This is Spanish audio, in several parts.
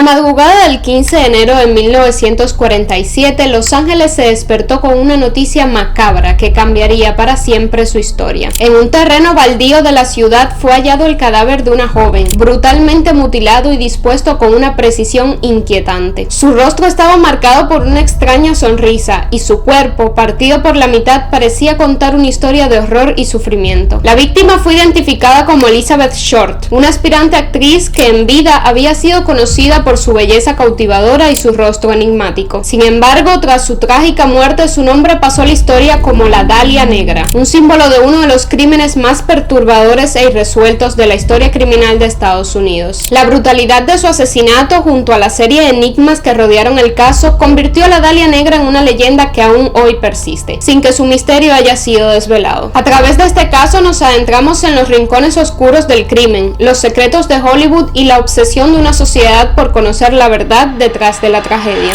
la madrugada del 15 de enero de 1947, Los Ángeles se despertó con una noticia macabra que cambiaría para siempre su historia. En un terreno baldío de la ciudad fue hallado el cadáver de una joven, brutalmente mutilado y dispuesto con una precisión inquietante. Su rostro estaba marcado por una extraña sonrisa y su cuerpo, partido por la mitad, parecía contar una historia de horror y sufrimiento. La víctima fue identificada como Elizabeth Short, una aspirante actriz que en vida había sido conocida por su belleza cautivadora y su rostro enigmático. Sin embargo, tras su trágica muerte, su nombre pasó a la historia como la Dalia Negra, un símbolo de uno de los crímenes más perturbadores e irresueltos de la historia criminal de Estados Unidos. La brutalidad de su asesinato, junto a la serie de enigmas que rodearon el caso, convirtió a la Dalia Negra en una leyenda que aún hoy persiste, sin que su misterio haya sido desvelado. A través de este caso nos adentramos en los rincones oscuros del crimen, los secretos de Hollywood y la obsesión de una sociedad por conocer la verdad detrás de la tragedia.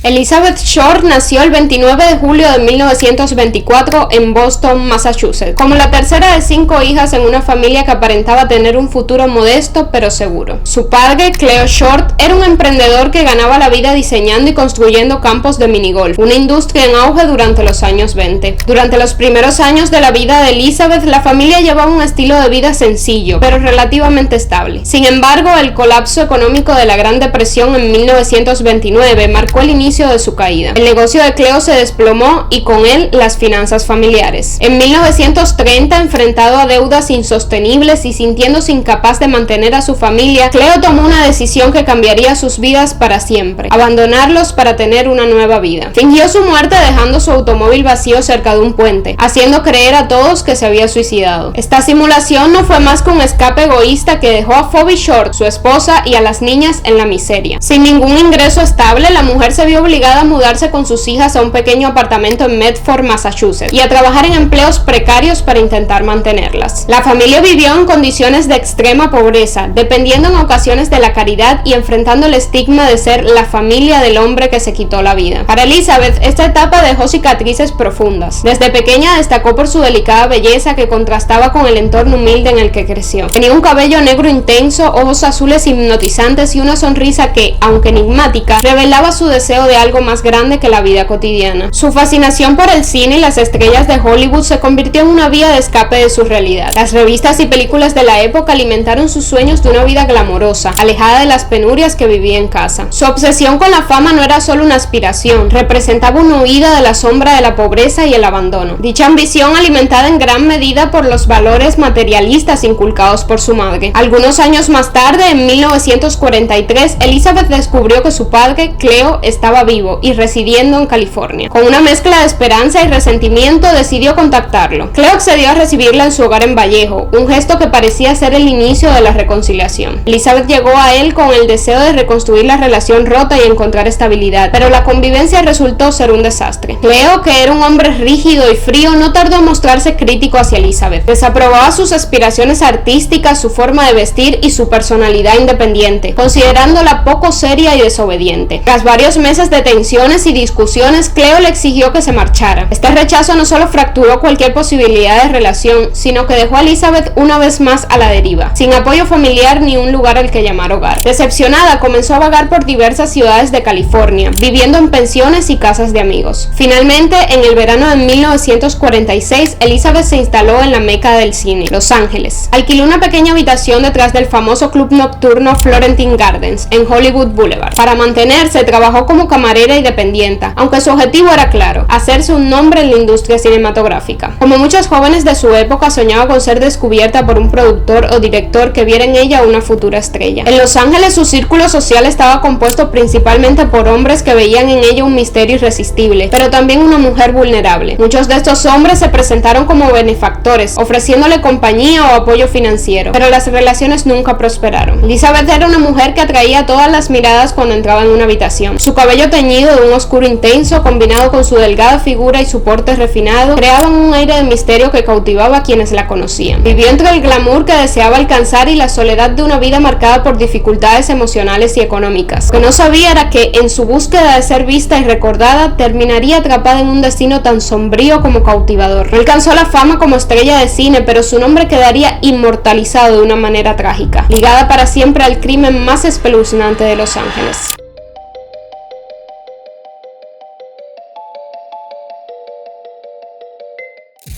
Elizabeth Short nació el 29 de julio de 1924 en Boston, Massachusetts, como la tercera de 5 hijas en una familia que aparentaba tener un futuro modesto pero seguro. Su padre, Cleo Short, era un emprendedor que ganaba la vida diseñando y construyendo campos de minigolf, una industria en auge durante los años 20. Durante los primeros años de la vida de Elizabeth, la familia llevaba un estilo de vida sencillo, pero relativamente estable. Sin embargo, el colapso económico de la Gran Depresión en 1929 marcó el inicio de su caída. El negocio de Cleo se desplomó y con él las finanzas familiares. En 1930, enfrentado a deudas insostenibles y sintiéndose incapaz de mantener a su familia, Cleo tomó una decisión que cambiaría sus vidas para siempre: abandonarlos para tener una nueva vida. Fingió su muerte dejando su automóvil vacío cerca de un puente, haciendo creer a todos que se había suicidado. Esta simulación no fue más que un escape egoísta que dejó a Phoebe Short, su esposa, y a las niñas en la miseria. Sin ningún ingreso estable, la mujer se vio obligada a mudarse con sus hijas a un pequeño apartamento en Medford, Massachusetts, y a trabajar en empleos precarios para intentar mantenerlas. La familia vivió en condiciones de extrema pobreza, dependiendo en ocasiones de la caridad y enfrentando el estigma de ser la familia del hombre que se quitó la vida. Para Elizabeth, esta etapa dejó cicatrices profundas. Desde pequeña destacó por su delicada belleza que contrastaba con el entorno humilde en el que creció. Tenía un cabello negro intenso, ojos azules hipnotizantes y una sonrisa que, aunque enigmática, revelaba su deseo de algo más grande que la vida cotidiana. Su fascinación por el cine y las estrellas de Hollywood se convirtió en una vía de escape de su realidad. Las revistas y películas de la época alimentaron sus sueños de una vida glamorosa, alejada de las penurias que vivía en casa. Su obsesión con la fama no era solo una aspiración, representaba una huida de la sombra de la pobreza y el abandono. Dicha ambición, alimentada en gran medida por los valores materialistas inculcados por su madre. Algunos años más tarde, en 1943, Elizabeth descubrió que su padre, Cleo, estaba vivo y residiendo en California. Con una mezcla de esperanza y resentimiento, decidió contactarlo. Cleo accedió a recibirla en su hogar en Vallejo, un gesto que parecía ser el inicio de la reconciliación. Elizabeth llegó a él con el deseo de reconstruir la relación rota y encontrar estabilidad, pero la convivencia resultó ser un desastre. Cleo, que era un hombre rígido y frío, no tardó en mostrarse crítico hacia Elizabeth. Desaprobaba sus aspiraciones artísticas, su forma de vestir y su personalidad independiente, considerándola poco seria y desobediente. Tras varios meses de tensiones y discusiones, Cleo le exigió que se marchara. Este rechazo no solo fracturó cualquier posibilidad de relación, sino que dejó a Elizabeth una vez más a la deriva, sin apoyo familiar ni un lugar al que llamar hogar. Decepcionada, comenzó a vagar por diversas ciudades de California, viviendo en pensiones y casas de amigos. Finalmente, en el verano de 1946, Elizabeth se instaló en la meca del cine, Los Ángeles. Alquiló una pequeña habitación detrás del famoso club nocturno Florentine Gardens, en Hollywood Boulevard. Para mantenerse, trabajó como camarera y dependienta, aunque su objetivo era claro: hacerse un nombre en la industria cinematográfica. Como muchos jóvenes de su época, soñaba con ser descubierta por un productor o director que viera en ella una futura estrella. En Los Ángeles, su círculo social estaba compuesto principalmente por hombres que veían en ella un misterio irresistible, pero también una mujer vulnerable. Muchos de estos hombres se presentaron como benefactores, ofreciéndole compañía o apoyo financiero, pero las relaciones nunca prosperaron. Elizabeth era una mujer que atraía todas las miradas cuando entraba en una habitación. Su cabello cabello teñido de un oscuro intenso, combinado con su delgada figura y su porte refinado, creaban un aire de misterio que cautivaba a quienes la conocían. Vivió entre el glamour que deseaba alcanzar y la soledad de una vida marcada por dificultades emocionales y económicas. Lo que no sabía era que, en su búsqueda de ser vista y recordada, terminaría atrapada en un destino tan sombrío como cautivador. No alcanzó la fama como estrella de cine, pero su nombre quedaría inmortalizado de una manera trágica, ligada para siempre al crimen más espeluznante de Los Ángeles.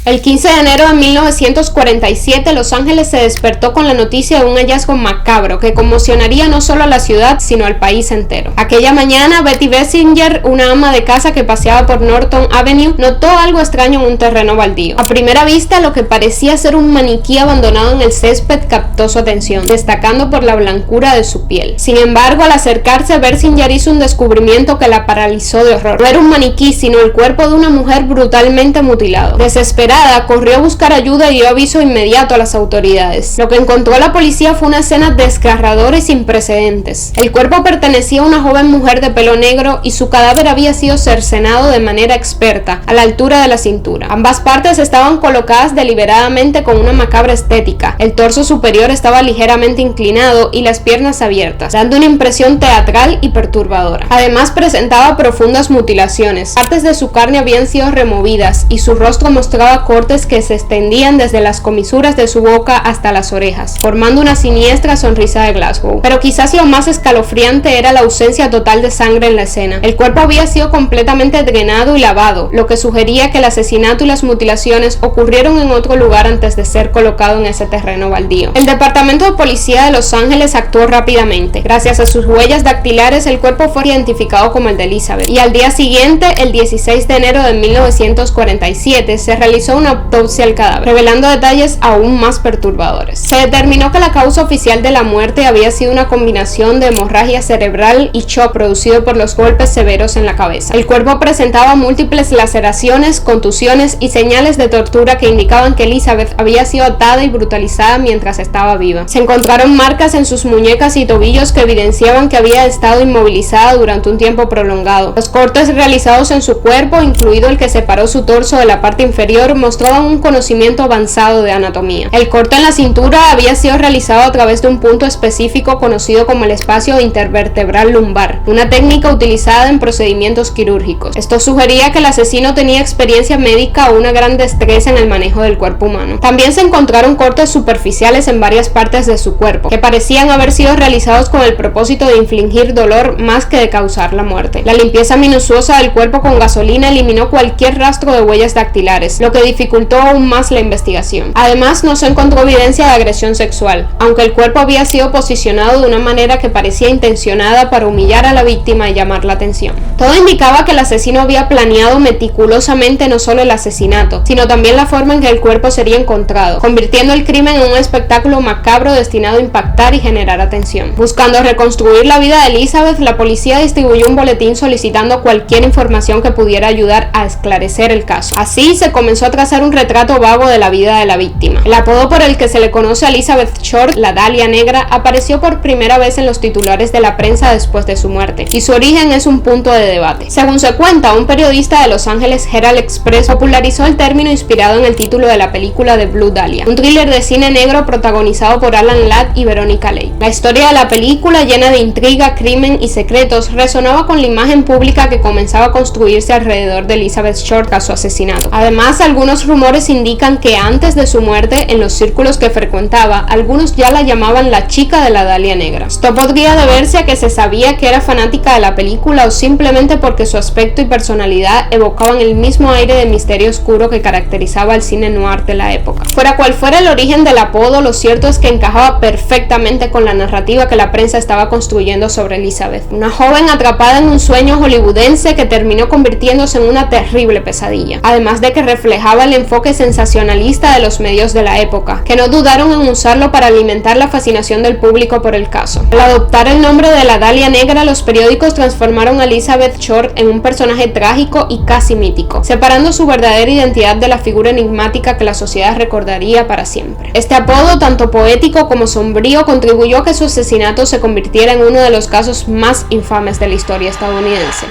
El 15 de enero de 1947, Los Ángeles se despertó con la noticia de un hallazgo macabro que conmocionaría no solo a la ciudad, sino al país entero. Aquella mañana, Betty Bessinger, una ama de casa que paseaba por Norton Avenue, notó algo extraño en un terreno baldío. A primera vista, lo que parecía ser un maniquí abandonado en el césped captó su atención, destacando por la blancura de su piel. Sin embargo, al acercarse, Bessinger hizo un descubrimiento que la paralizó de horror. No era un maniquí, sino el cuerpo de una mujer brutalmente mutilado. Desesperada, corrió a buscar ayuda y dio aviso inmediato a las autoridades. Lo que encontró la policía fue una escena desgarradora y sin precedentes. El cuerpo pertenecía a una joven mujer de pelo negro y su cadáver había sido cercenado de manera experta, a la altura de la cintura. Ambas partes estaban colocadas deliberadamente con una macabra estética. El torso superior estaba ligeramente inclinado y las piernas abiertas, dando una impresión teatral y perturbadora. Además, presentaba profundas mutilaciones. Partes de su carne habían sido removidas y su rostro mostraba cortes que se extendían desde las comisuras de su boca hasta las orejas, formando una siniestra sonrisa de Glasgow. Pero quizás lo más escalofriante era la ausencia total de sangre en la escena. El cuerpo había sido completamente drenado y lavado, lo que sugería que el asesinato y las mutilaciones ocurrieron en otro lugar antes de ser colocado en ese terreno baldío. El departamento de policía de Los Ángeles actuó rápidamente. Gracias a sus huellas dactilares, el cuerpo fue identificado como el de Elizabeth, y al día siguiente, el 16 de enero de 1947, se realizó una autopsia al cadáver, revelando detalles aún más perturbadores. Se determinó que la causa oficial de la muerte había sido una combinación de hemorragia cerebral y shock producido por los golpes severos en la cabeza. El cuerpo presentaba múltiples laceraciones, contusiones y señales de tortura que indicaban que Elizabeth había sido atada y brutalizada mientras estaba viva. Se encontraron marcas en sus muñecas y tobillos que evidenciaban que había estado inmovilizada durante un tiempo prolongado. Los cortes realizados en su cuerpo, incluido el que separó su torso de la parte inferior, mostraban un conocimiento avanzado de anatomía. El corte en la cintura había sido realizado a través de un punto específico conocido como el espacio intervertebral lumbar, una técnica utilizada en procedimientos quirúrgicos. Esto sugería que el asesino tenía experiencia médica o una gran destreza en el manejo del cuerpo humano. También se encontraron cortes superficiales en varias partes de su cuerpo, que parecían haber sido realizados con el propósito de infligir dolor más que de causar la muerte. La limpieza minuciosa del cuerpo con gasolina eliminó cualquier rastro de huellas dactilares, lo que dificultó aún más la investigación. Además, no se encontró evidencia de agresión sexual, aunque el cuerpo había sido posicionado de una manera que parecía intencionada para humillar a la víctima y llamar la atención. Todo indicaba que el asesino había planeado meticulosamente no solo el asesinato, sino también la forma en que el cuerpo sería encontrado, convirtiendo el crimen en un espectáculo macabro destinado a impactar y generar atención. Buscando reconstruir la vida de Elizabeth, la policía distribuyó un boletín solicitando cualquier información que pudiera ayudar a esclarecer el caso. Así se comenzó a trazar un retrato vago de la vida de la víctima. El apodo por el que se le conoce a Elizabeth Short, la Dalia Negra, apareció por primera vez en los titulares de la prensa después de su muerte, y su origen es un punto de debate. Según se cuenta, un periodista de Los Ángeles Herald Express popularizó el término inspirado en el título de la película de Blue Dahlia, un thriller de cine negro protagonizado por Alan Ladd y Veronica Leigh. La historia de la película, llena de intriga, crimen y secretos, resonaba con la imagen pública que comenzaba a construirse alrededor de Elizabeth Short tras su asesinato. Además, algunos rumores indican que antes de su muerte, en los círculos que frecuentaba, algunos ya la llamaban la chica de la Dalia Negra. Esto podría deberse a que se sabía que era fanática de la película o simplemente porque su aspecto y personalidad evocaban el mismo aire de misterio oscuro que caracterizaba al cine noir de la época. Fuera cual fuera el origen del apodo, lo cierto es que encajaba perfectamente con la narrativa que la prensa estaba construyendo sobre Elizabeth, una joven atrapada en un sueño hollywoodense que terminó convirtiéndose en una terrible pesadilla, además de que reflejaba aprovechaba el enfoque sensacionalista de los medios de la época, que no dudaron en usarlo para alimentar la fascinación del público por el caso. Al adoptar el nombre de la Dalia Negra, los periódicos transformaron a Elizabeth Short en un personaje trágico y casi mítico, separando su verdadera identidad de la figura enigmática que la sociedad recordaría para siempre. Este apodo, tanto poético como sombrío, contribuyó a que su asesinato se convirtiera en uno de los casos más infames de la historia estadounidense.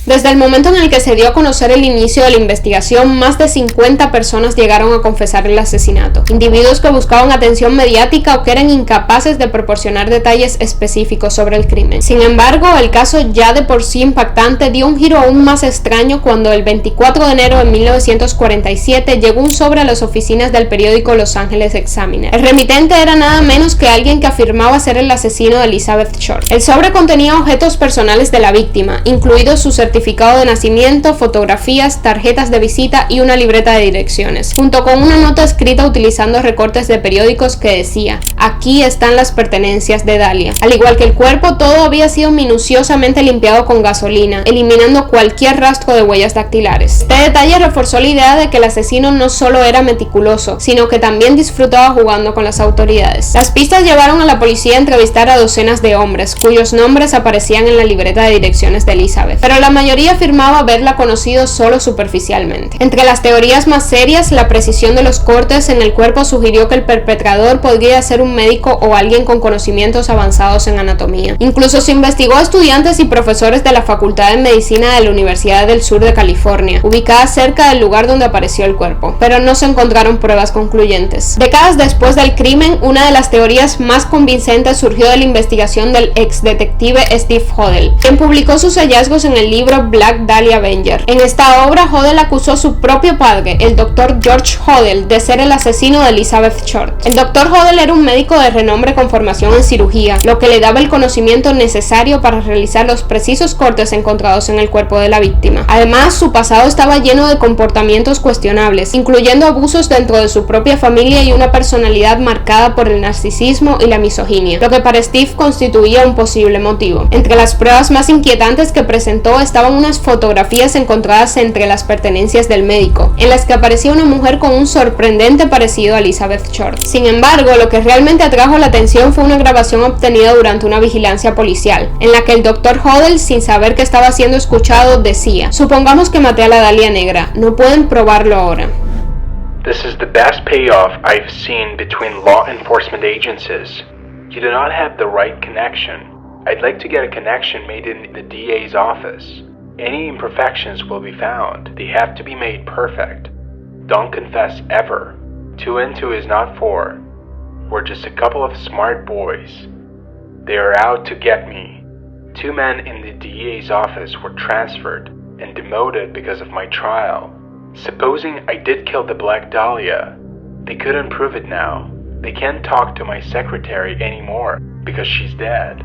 Desde el momento en el que se dio a conocer el inicio de la investigación, más de 50 personas llegaron a confesar el asesinato, individuos que buscaban atención mediática o que eran incapaces de proporcionar detalles específicos sobre el crimen. Sin embargo, el caso, ya de por sí impactante, dio un giro aún más extraño cuando el 24 de enero de 1947 llegó un sobre a las oficinas del periódico Los Angeles Examiner. El remitente era nada menos que alguien que afirmaba ser el asesino de Elizabeth Short. El sobre contenía objetos personales de la víctima, incluidos su certificado de nacimiento, fotografías, tarjetas de visita y una libreta de direcciones, junto con una nota escrita utilizando recortes de periódicos que decía: "Aquí están las pertenencias de Dalia". Al igual que el cuerpo, todo había sido minuciosamente limpiado con gasolina, eliminando cualquier rastro de huellas dactilares. Este detalle reforzó la idea de que el asesino no solo era meticuloso, sino que también disfrutaba jugando con las autoridades. Las pistas llevaron a la policía a entrevistar a docenas de hombres, cuyos nombres aparecían en la libreta de direcciones de Elizabeth, pero la mayoría afirmaba haberla conocido solo superficialmente. Entre las teorías más serias, la precisión de los cortes en el cuerpo sugirió que el perpetrador podría ser un médico o alguien con conocimientos avanzados en anatomía. Incluso se investigó a estudiantes y profesores de la Facultad de Medicina de la Universidad del Sur de California, ubicada cerca del lugar donde apareció el cuerpo, pero no se encontraron pruebas concluyentes. Décadas después del crimen, una de las teorías más convincentes surgió de la investigación del ex detective Steve Hodel, quien publicó sus hallazgos en el libro Black Dahlia Avenger. En esta obra, Hodel acusó a su propio padre, el Dr. George Hodel, de ser el asesino de Elizabeth Short. El Dr. Hodel era un médico de renombre con formación en cirugía, lo que le daba el conocimiento necesario para realizar los precisos cortes encontrados en el cuerpo de la víctima. Además, su pasado estaba lleno de comportamientos cuestionables, incluyendo abusos dentro de su propia familia y una personalidad marcada por el narcisismo y la misoginia, lo que para Steve constituía un posible motivo. Entre las pruebas más inquietantes que presentó estaban unas fotografías encontradas entre las pertenencias del médico, en las que aparecía una mujer con un sorprendente parecido a Elizabeth Short. Sin embargo, lo que realmente atrajo la atención fue una grabación obtenida durante una vigilancia policial, en la que el Dr. Hodel, sin saber que estaba siendo escuchado, decía: "Supongamos que maté a la Dalia Negra, no pueden probarlo ahora". This is the best payoff I've seen between law enforcement agencies. You do not have the right connection. I'd like to get a connection made in the DA's office. Any imperfections will be found. They have to be made perfect. Don't confess ever. 2 and 2 is not 4. We're just a couple of smart boys. They are out to get me. 2 men in the DA's office were transferred and demoted because of my trial. Supposing I did kill the Black Dahlia, they couldn't prove it now. They can't talk to my secretary anymore because she's dead.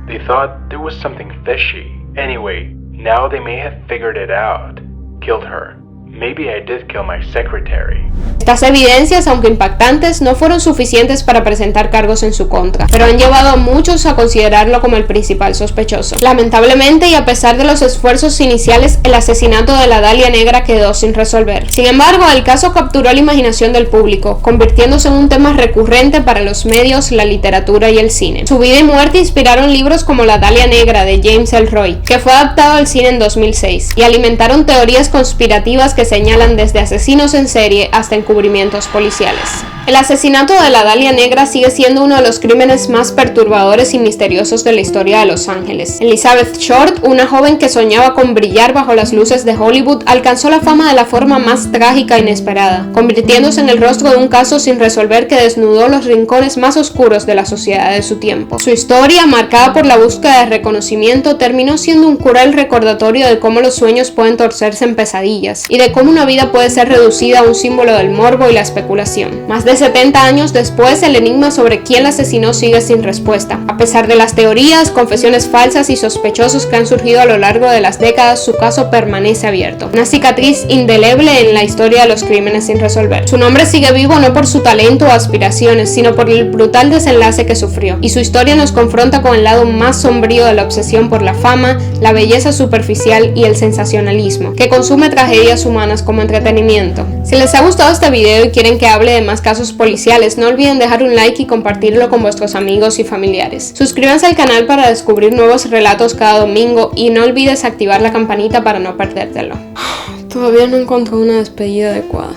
They thought there was something fishy. Anyway, now they may have figured it out. Killed her. Maybe I did kill my secretary. Estas evidencias, aunque impactantes, no fueron suficientes para presentar cargos en su contra, pero han llevado a muchos a considerarlo como el principal sospechoso. Lamentablemente, y a pesar de los esfuerzos iniciales, el asesinato de la Dalia Negra quedó sin resolver. Sin embargo, el caso capturó la imaginación del público, convirtiéndose en un tema recurrente para los medios, la literatura y el cine. Su vida y muerte inspiraron libros como La Dalia Negra de James Ellroy, que fue adaptado al cine en 2006, y alimentaron teorías conspirativas que señalan desde asesinos en serie hasta encubrimientos policiales. El asesinato de la Dalia Negra sigue siendo uno de los crímenes más perturbadores y misteriosos de la historia de Los Ángeles. Elizabeth Short, una joven que soñaba con brillar bajo las luces de Hollywood, alcanzó la fama de la forma más trágica e inesperada, convirtiéndose en el rostro de un caso sin resolver que desnudó los rincones más oscuros de la sociedad de su tiempo. Su historia, marcada por la búsqueda de reconocimiento, terminó siendo un cruel recordatorio de cómo los sueños pueden torcerse en pesadillas y de cómo una vida puede ser reducida a un símbolo del morbo y la especulación. Más de de 70 años después, el enigma sobre quién la asesinó sigue sin respuesta. A pesar de las teorías, confesiones falsas y sospechosos que han surgido a lo largo de las décadas, su caso permanece abierto. Una cicatriz indeleble en la historia de los crímenes sin resolver. Su nombre sigue vivo no por su talento o aspiraciones, sino por el brutal desenlace que sufrió. Y su historia nos confronta con el lado más sombrío de la obsesión por la fama, la belleza superficial y el sensacionalismo, que consume tragedias humanas como entretenimiento. Si les ha gustado este video y quieren que hable de más casos policiales, no olviden dejar un like y compartirlo con vuestros amigos y familiares. Suscríbanse al canal para descubrir nuevos relatos cada domingo y no olvides activar la campanita para no perdértelo. Todavía no encontré una despedida adecuada.